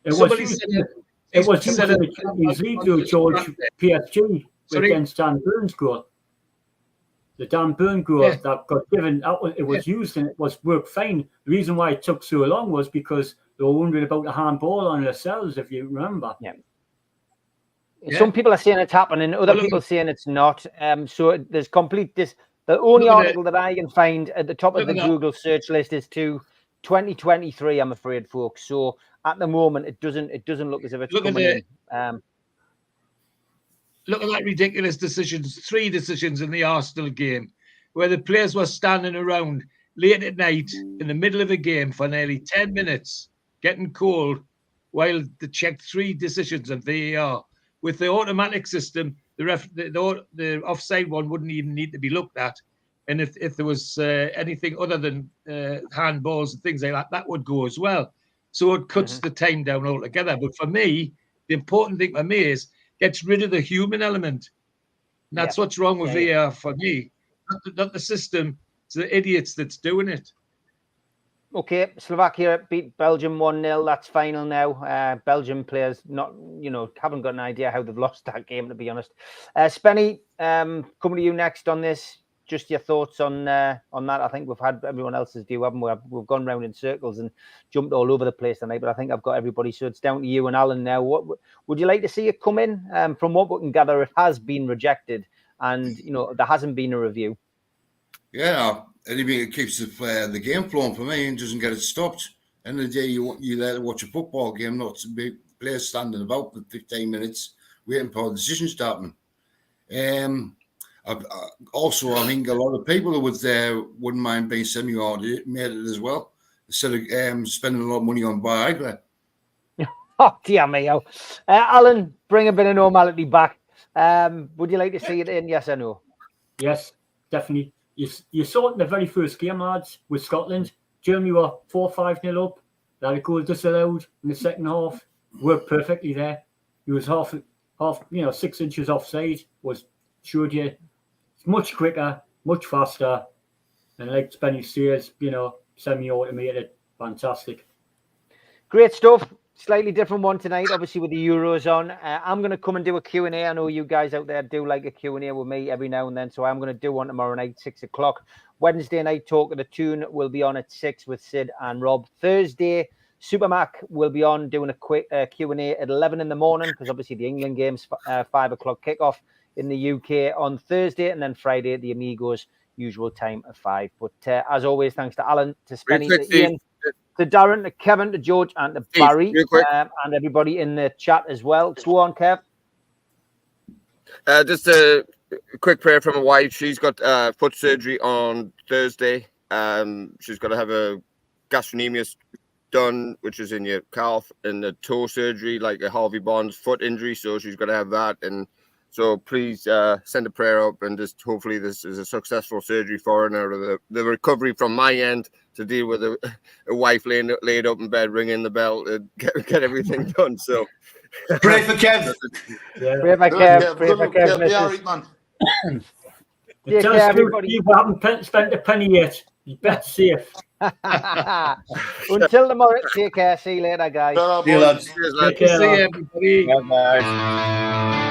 It was used in the Champions League, though, George, PSG against Dan Burn's goal. The Dan Burn goal that got given, it was used and it worked fine. The reason why it took so long was because they were wondering about the handball on themselves, if you remember. Yeah. Some people are saying it's happening, other people are saying it's not. So there's the only article that I can find at the top of the Google search list is to 2023, I'm afraid, folks. So at the moment, it doesn't look as if it's coming in. Look at that ridiculous decisions, 3 decisions in the Arsenal game, where the players were standing around late at night in the middle of a game for nearly 10 minutes, getting cold, while they checked 3 decisions on VAR. With the automatic system, the offside one wouldn't even need to be looked at. And if there was anything other than handballs and things like that, that would go as well. So it cuts the time down altogether. But for me, the important thing for me is gets rid of the human element. And that's what's wrong with VAR for me. Not the system, it's the idiots that's doing it. Okay, Slovakia beat Belgium 1-0. That's final now. Belgium players haven't got an idea how they've lost that game, to be honest. Spenny, coming to you next on this. Just your thoughts on that. I think we've had everyone else's view, haven't we? We've gone round in circles and jumped all over the place tonight, but I think I've got everybody. So it's down to you and Alan now. What would you like to see it come in? From what we can gather, it has been rejected, and there hasn't been a review. Yeah, anything that keeps the game flowing for me and doesn't get it stopped. End of the day, you there to watch a football game, not to be players standing about for 15 minutes waiting for a decision to happen. I think a lot of people wouldn't mind being semi-automated as well, instead of spending a lot of money on Viagra. Oh, dear me. Alan, bring a bit of normality back. Would you like to see it in, yes or no? Yes, definitely. You saw it in the very first game, lads, with Scotland. Germany were 4-5-0 up. They had a goal disallowed in the second half. Worked perfectly there. He was half 6 inches offside. Showed you it's much quicker, much faster, and like Spenny says, semi-automated, fantastic. Great stuff. Slightly different one tonight, obviously with the Euros on. I'm going to come and do a Q&A. I know you guys out there do like a Q&A with me every now and then, so I'm going to do one tomorrow night, 6 o'clock. Wednesday night, Talk of the Tune will be on at 6 with Sid and Rob. Thursday, Super Mac will be on doing a quick Q&A at 11 in the morning, because obviously the England game's 5 o'clock kickoff in the UK on Thursday, and then Friday at the Amigos, usual time of 5. But as always, thanks to Alan, to Spenny, to Ian, to Darren, to Kevin, to George, and to Barry, and everybody in the chat as well. Go on, Kev. Just a quick prayer from my wife. She's got foot surgery on Thursday. She's got to have a gastrocnemius done, which is in your calf, and the toe surgery, like a Harvey Barnes foot injury. So she's got to have that. And so please send a prayer up, and just hopefully this is a successful surgery for her, and the recovery from my end to deal with a wife laid up in bed, ringing the bell to get everything done. So pray for Kev. Pray for Kev. Pray for Kev. Yeah, right, man. Take care, everybody. You haven't spent a penny yet. You better safe. Until tomorrow, take care. See you later, guys. See you, lads. Cheers, lads. See you, everybody. Bye-bye.